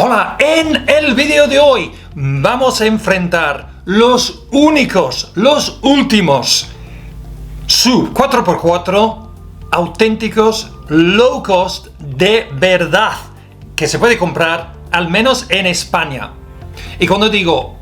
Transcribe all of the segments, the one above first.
Hola, en el vídeo de hoy vamos a enfrentar los únicos, los últimos sub 4x4 auténticos low cost de verdad que se puede comprar al menos en España. Y cuando digo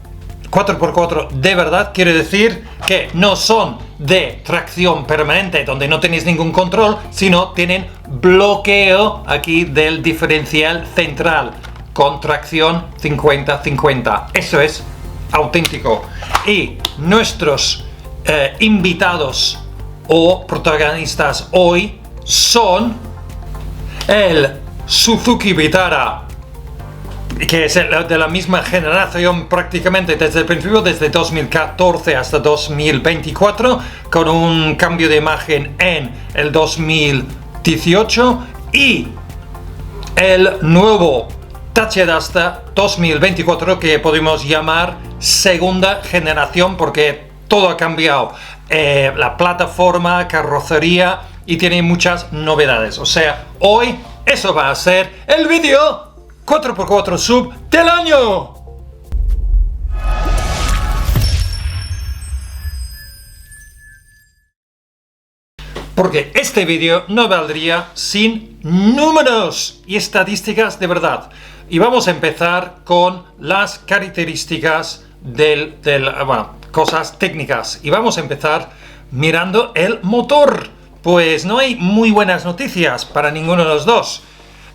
4x4 de verdad, quiero decir que no son de tracción permanente donde no tenéis ningún control, sino tienen bloqueo aquí del diferencial central con tracción 50-50. Eso es auténtico. Y nuestros invitados o protagonistas hoy son el Suzuki Vitara, que es de la misma generación prácticamente desde el principio, desde 2014 hasta 2024, con un cambio de imagen en el 2018, y el nuevo Dacia Duster 2024, que podemos llamar segunda generación porque todo ha cambiado, la plataforma, carrocería, y tiene muchas novedades. O sea, hoy eso va a ser el vídeo 4x4 sub del año. Porque este vídeo no valdría sin números y estadísticas de verdad. Y vamos a empezar con las características bueno, cosas técnicas. Y vamos a empezar mirando el motor. Pues no hay muy buenas noticias para ninguno de los dos.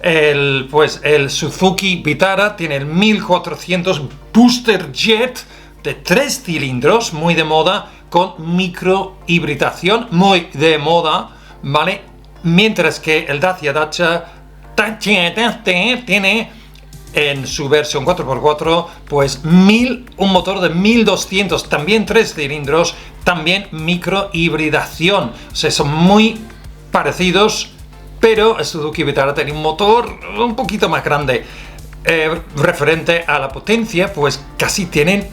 El Suzuki Vitara tiene el 1400 Booster Jet de 3 cilindros, muy de moda, con microhibridación, muy de moda, ¿vale? Mientras que el Dacia tiene en su versión 4x4 pues un motor de 1200, también 3 cilindros, también microhibridación. O sea, son muy parecidos, pero el Suzuki Vitara tiene un motor un poquito más grande. Referente a la potencia, pues casi tienen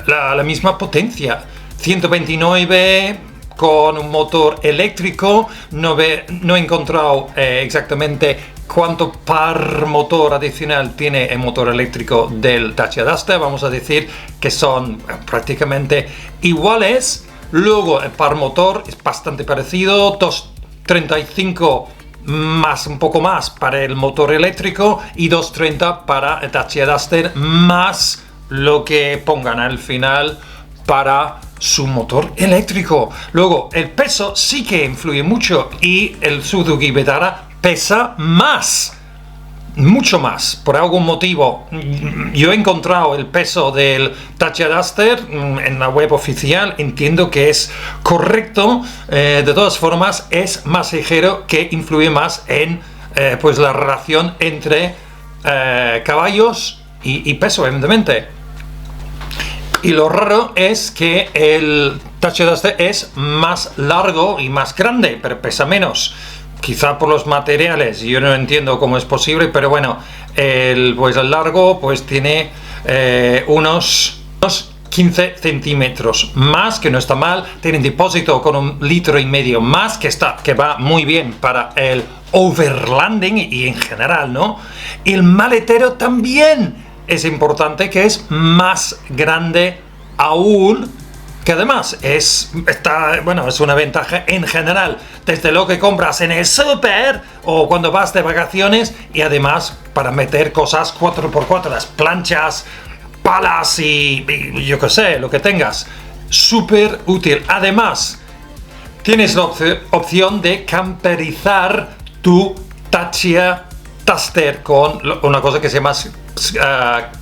la misma potencia. 129 con un motor eléctrico. No he encontrado exactamente cuánto par motor adicional tiene el motor eléctrico del Dacia Duster. Vamos a decir que son prácticamente iguales. Luego el par motor es bastante parecido, 235 más un poco más para el motor eléctrico y 230 para el Dacia Duster, más lo que pongan al final para su motor eléctrico. Luego el peso sí que influye mucho, y el Suzuki Vitara pesa más, mucho más, por algún motivo. Yo he encontrado el peso del Dacia Duster en la web oficial, entiendo que es correcto. De todas formas es más ligero, que influye más en pues la relación entre caballos y peso, evidentemente. Y lo raro es que el Dacia Duster es más largo y más grande, pero pesa menos. Quizá por los materiales, yo no entiendo cómo es posible, pero bueno, el largo pues tiene unos 15 centímetros más, que no está mal. Tiene un depósito con 1,5 litros más, que va muy bien para el overlanding y en general, ¿no? Y el maletero también es importante, que es más grande aún, que además es una ventaja en general, desde lo que compras en el súper o cuando vas de vacaciones, y además para meter cosas 4x4, las planchas, palas y yo qué sé, lo que tengas. Súper útil. Además, tienes la opción de camperizar tu Dacia Duster con una cosa que se llama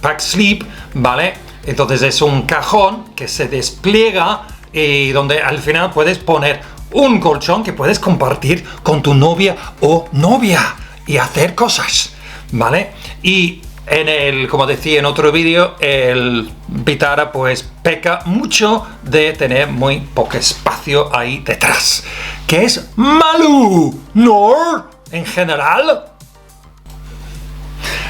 Pack Sleep, ¿vale? Entonces es un cajón que se despliega y donde al final puedes poner un colchón que puedes compartir con tu novia o novia y hacer cosas, ¿vale? Y como decía en otro vídeo, el Vitara pues peca mucho de tener muy poco espacio ahí detrás, que es malo, ¿no? En general.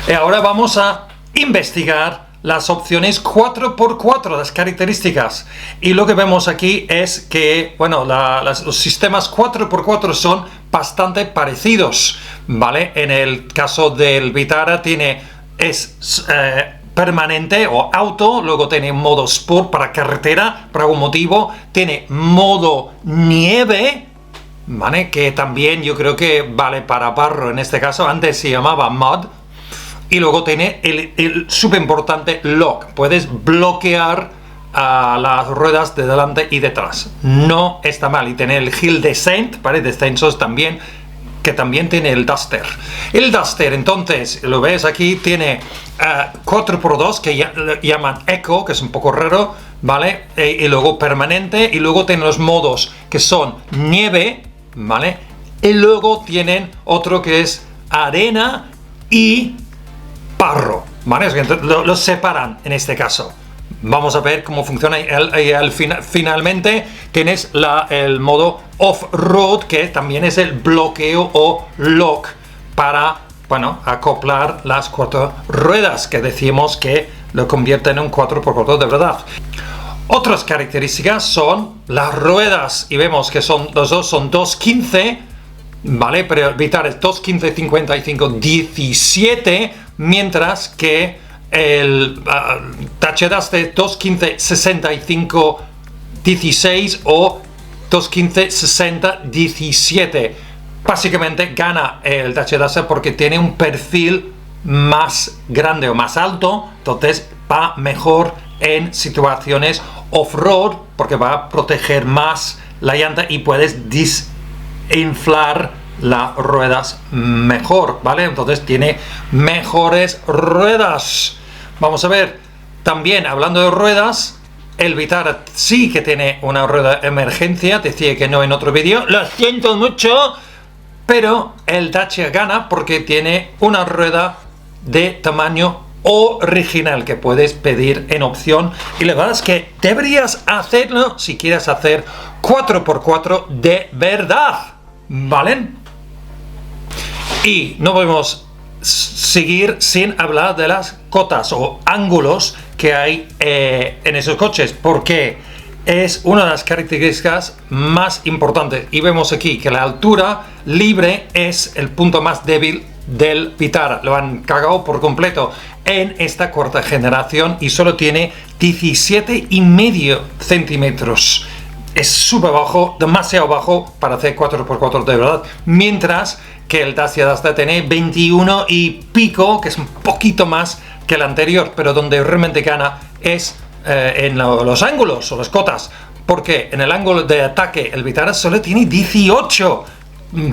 Y ahora vamos a investigar las opciones 4x4, las características. Y lo que vemos aquí es que, bueno, los sistemas 4x4 son bastante parecidos, ¿vale? En el caso del Vitara tiene es permanente o auto, luego tiene modo sport para carretera, por algún motivo, tiene modo nieve, ¿vale? Que también yo creo que vale para barro en este caso, antes se llamaba mud, y luego tiene el súper importante lock, puedes bloquear las ruedas de delante y detrás, no está mal, y tiene el hill descent, ¿vale? Descensos también, que también tiene el Duster. El Duster, entonces, lo ves aquí, tiene 4x2 que llaman Eco, que es un poco raro, ¿vale? Y luego permanente, y luego tiene los modos que son nieve, ¿vale? Y luego tienen otro que es arena y barro, ¿vale? Es que los separan en este caso. Vamos a ver cómo funciona y finalmente tienes el modo off-road, que también es el bloqueo o lock para, bueno, acoplar las 4 ruedas, que decimos que lo convierte en un 4x4 de verdad. Otras características son las ruedas, y vemos que los dos son 215, ¿vale? Pero el Vitara es 215, 55, 17, mientras que el Dacia Duster 215, 65, 16 o 215, 60, 17. Básicamente gana el Dacia Duster porque tiene un perfil más grande o más alto, entonces va mejor en situaciones off-road porque va a proteger más la llanta y puedes desinflar las ruedas mejor, ¿vale? Entonces tiene mejores ruedas. Vamos a ver, también hablando de ruedas, el Vitara sí que tiene una rueda de emergencia, decía que no en otro vídeo, lo siento mucho, pero el Dacia gana porque tiene una rueda de tamaño original que puedes pedir en opción, y la verdad es que deberías hacerlo si quieres hacer 4x4 de verdad, ¿vale? Y no podemos seguir sin hablar de las cotas o ángulos que hay en esos coches, porque es una de las características más importantes, y vemos aquí que la altura libre es el punto más débil del Vitara. Lo han cagado por completo en esta cuarta generación y solo tiene 17,5 centímetros. Es súper bajo, demasiado bajo para hacer 4x4 de verdad, mientras que el Dacia Duster tiene 21 y pico, que es un poquito más que el anterior, pero donde realmente gana es en los ángulos o las cotas, porque en el ángulo de ataque el Vitara solo tiene 18,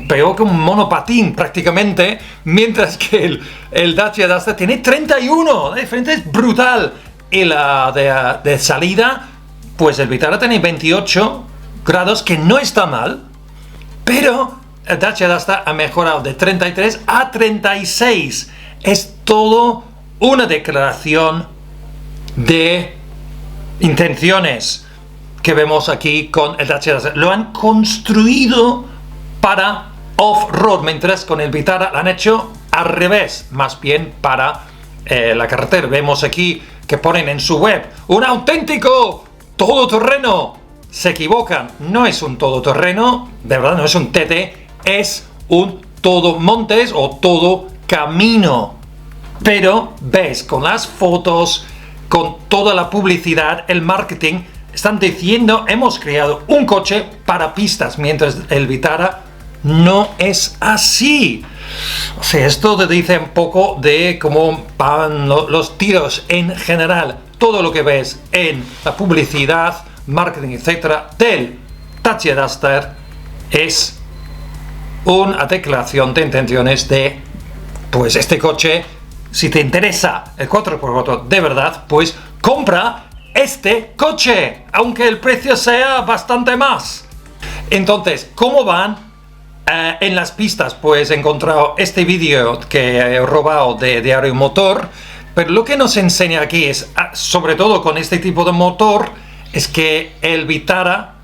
peor que un monopatín prácticamente, mientras que el Dacia Duster tiene 31, la diferencia es brutal. Y la de salida, pues el Vitara tiene 28 grados, que no está mal, pero el Dacia Duster ha mejorado de 33 a 36. Es todo una declaración de intenciones que vemos aquí con el Dacia Duster. Lo han construido para off-road, mientras con el Vitara lo han hecho al revés, más bien para la carretera. Vemos aquí que ponen en su web un auténtico todoterreno. Se equivocan, no es un todoterreno, de verdad no es un TT, es un todo montes o todo camino. Pero ves, con las fotos, con toda la publicidad, el marketing, están diciendo hemos creado un coche para pistas, mientras el Vitara no es así. O sea, esto te dice un poco de cómo van los tiros en general. Todo lo que ves en la publicidad, marketing, etcétera, del Dacia Duster es una declaración de intenciones de, pues este coche, si te interesa el 4x4 de verdad, pues compra este coche, aunque el precio sea bastante más. Entonces, ¿cómo van en las pistas? Pues he encontrado este vídeo que he robado de Diario Motor, pero lo que nos enseña aquí es, sobre todo con este tipo de motor, es que el Vitara,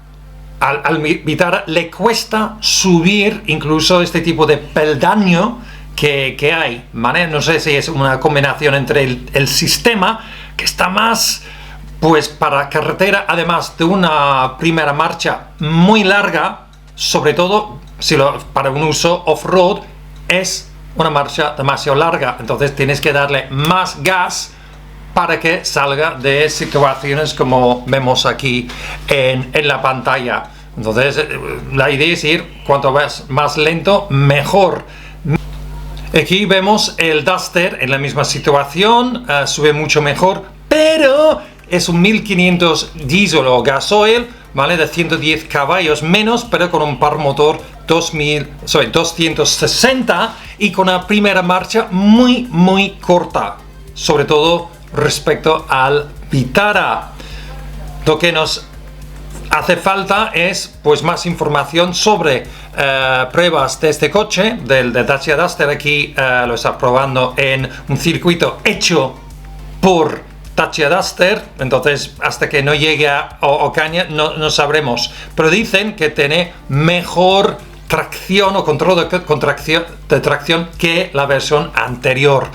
al Vitara le cuesta subir incluso este tipo de peldaño que hay, ¿vale? No sé si es una combinación entre el sistema, que está más, pues para carretera, además de una primera marcha muy larga, sobre todo si para un uso off-road, es una marcha demasiado larga, entonces tienes que darle más gas para que salga de situaciones como vemos aquí en la pantalla. Entonces la idea es ir cuanto más lento mejor. Aquí vemos el Duster en la misma situación, sube mucho mejor, pero es un 1500 diesel o gasoil, ¿vale? De 110 caballos menos, pero con un par motor 260 y con una primera marcha muy corta, sobre todo respecto al Vitara. Lo que nos hace falta es pues más información sobre pruebas de este coche, del Dacia Duster. Aquí lo está probando en un circuito hecho por Dacia Duster, entonces hasta que no llegue a Ocaña no sabremos, pero dicen que tiene mejor tracción o control de tracción que la versión anterior.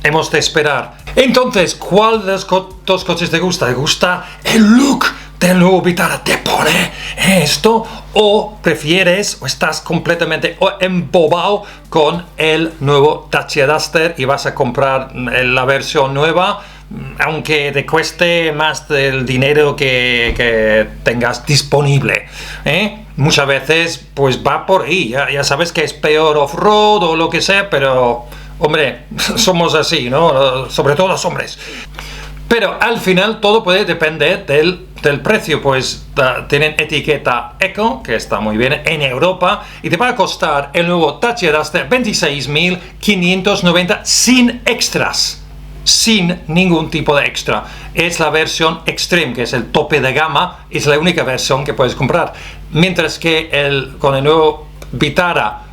Hemos de esperar. Entonces, ¿cuál de los dos coches te gusta? ¿Te gusta el look del nuevo Vitara? ¿Te pone esto? ¿O prefieres o estás completamente embobado con el nuevo Dacia Duster y vas a comprar la versión nueva, aunque te cueste más del dinero que tengas disponible? Muchas veces pues va por ahí, ya sabes que es peor off-road o lo que sea, pero hombre, somos así, ¿no? Sobre todo los hombres. Pero al final todo puede depender del precio, pues tienen etiqueta Eco, que está muy bien en Europa, y te va a costar el nuevo Dacia Duster 26.590 sin extras, sin ningún tipo de extra. Es la versión Extreme, que es el tope de gama, es la única versión que puedes comprar, mientras que con el nuevo Vitara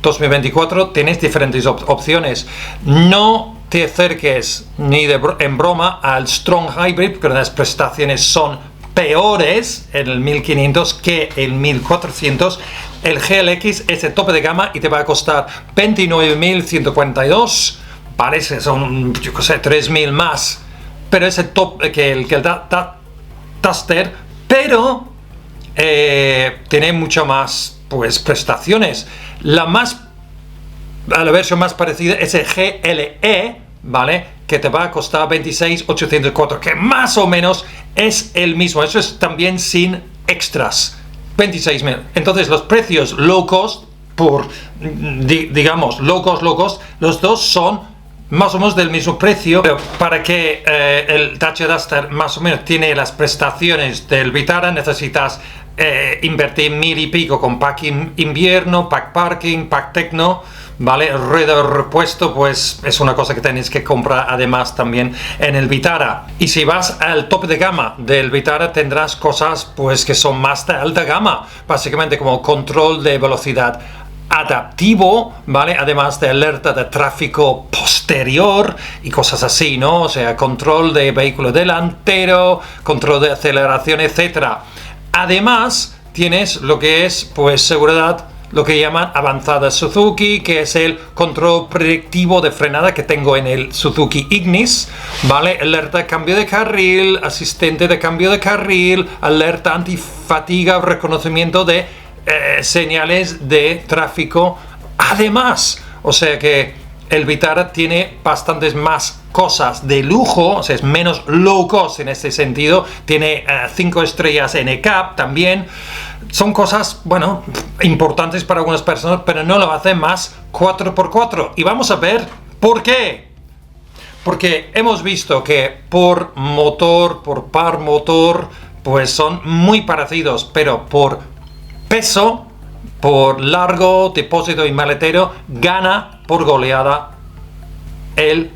2024 tienes diferentes opciones. No te acerques ni en broma al Strong Hybrid, porque las prestaciones son peores en el 1500 que el 1400. El GLX es el tope de gama y te va a costar 29.142, parece son, yo qué sé, 3.000 más, pero es el top que el Duster, pero tiene mucho más pues prestaciones. La versión más parecida es el GLE, ¿vale? Que te va a costar 26.804, que más o menos es el mismo. Eso es también sin extras, 26.000. Entonces los precios low cost, digamos low cost, los dos son más o menos del mismo precio, pero para que el Dacia Duster más o menos tiene las prestaciones del Vitara, necesitas invertir 1.000 y pico con pack invierno, pack parking, pack tecno, ¿vale? Rueda de repuesto, pues es una cosa que tenéis que comprar además también en el Vitara. Y si vas al tope de gama del Vitara tendrás cosas pues que son más de alta gama, básicamente como control de velocidad adaptivo, ¿vale? Además de alerta de tráfico posterior y cosas así, ¿no? O sea, control de vehículo delantero, control de aceleración, etcétera. Además, tienes lo que es, pues, seguridad, lo que llaman avanzada Suzuki, que es el control predictivo de frenada que tengo en el Suzuki Ignis, ¿vale? Alerta de cambio de carril, asistente de cambio de carril, alerta antifatiga, reconocimiento de señales de tráfico. Además, o sea que el Vitara tiene bastantes más cosas de lujo, o sea, es menos low cost en este sentido. Tiene 5 estrellas NCAP también. Son cosas, bueno, importantes para algunas personas, pero no lo hace más 4x4. Y vamos a ver por qué. Porque hemos visto que por motor, por par motor, pues son muy parecidos, pero por peso, por largo, depósito y maletero, gana por goleada el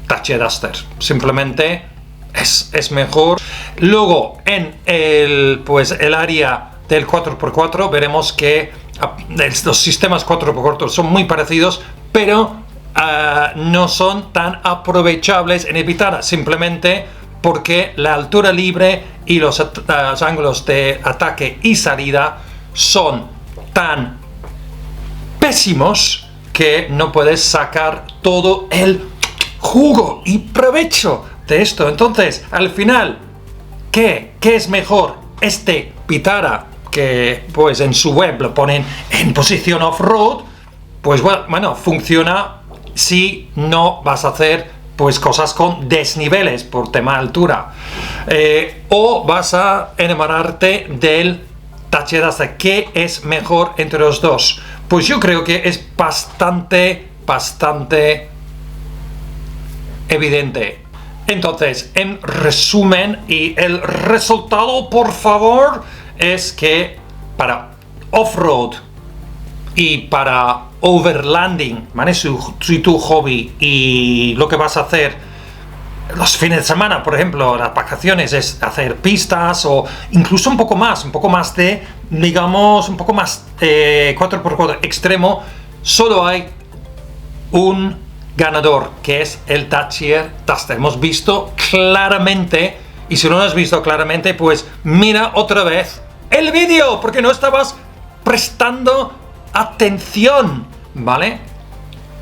Dacia Duster. Simplemente es mejor. Luego en el área del 4x4 veremos que los sistemas 4x4 son muy parecidos, pero no son tan aprovechables en el Vitara, simplemente porque la altura libre y los ángulos de ataque y salida son tan pésimos que no puedes sacar todo el jugo y provecho de esto. Entonces, al final, ¿qué es mejor? Este Vitara, que pues en su web lo ponen en posición off-road, pues bueno, funciona si no vas a hacer pues cosas con desniveles por tema de altura, o vas a enamorarte del Thatcher Duster. ¿Qué es mejor entre los dos? Pues yo creo que es bastante evidente. Entonces, en resumen, y el resultado, por favor, es que para off-road y para overlanding, ¿vale? Si tu hobby y lo que vas a hacer los fines de semana, por ejemplo, las vacaciones, es hacer pistas o incluso un poco más de, digamos, un poco más 4x4 extremo, solo hay un ganador, que es el Thatcher Duster. Hemos visto claramente, y si no lo has visto claramente, pues mira otra vez el vídeo, porque no estabas prestando atención, ¿vale?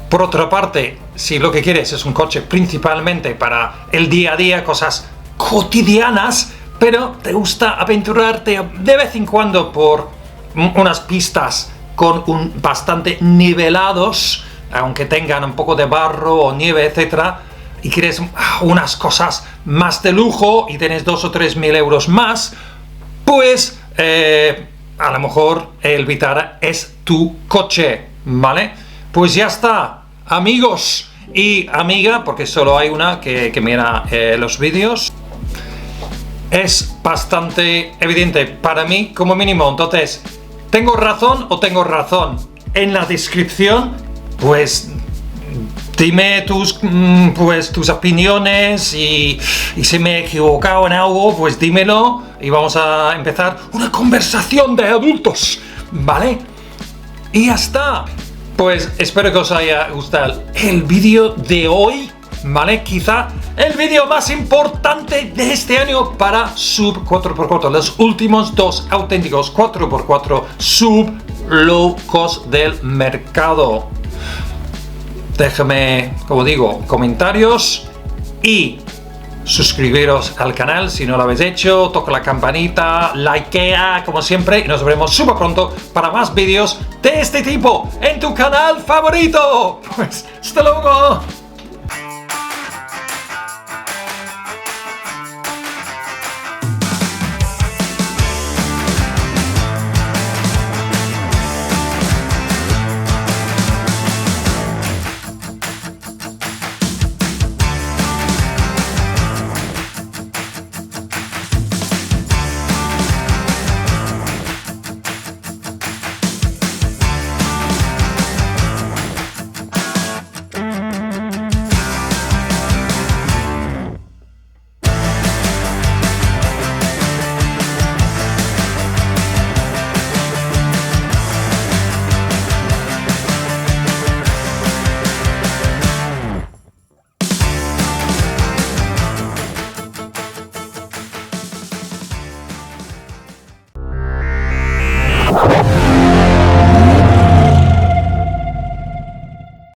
Por otra parte, si lo que quieres es un coche principalmente para el día a día, cosas cotidianas, pero te gusta aventurarte de vez en cuando por unas pistas con bastante nivelados, aunque tengan un poco de barro o nieve, etcétera, y quieres unas cosas más de lujo y tienes 2 o 3 mil euros más, pues a lo mejor el Vitara es tu coche, ¿vale? Pues ya está, amigos y amiga, porque solo hay una que mira los vídeos. Es bastante evidente para mí, como mínimo. Entonces, ¿tengo razón o tengo razón? En la descripción, pues dime tus opiniones, y si me he equivocado en algo, pues dímelo y vamos a empezar una conversación de adultos, ¿vale? Y ya está. Pues espero que os haya gustado el vídeo de hoy, ¿vale? Quizá el vídeo más importante de este año para Sub 4x4, los últimos dos auténticos 4x4 Sub low cost del mercado. Déjame, como digo, comentarios y suscribiros al canal si no lo habéis hecho, toca la campanita, likea como siempre, y nos veremos súper pronto para más vídeos de este tipo en tu canal favorito. Pues hasta luego.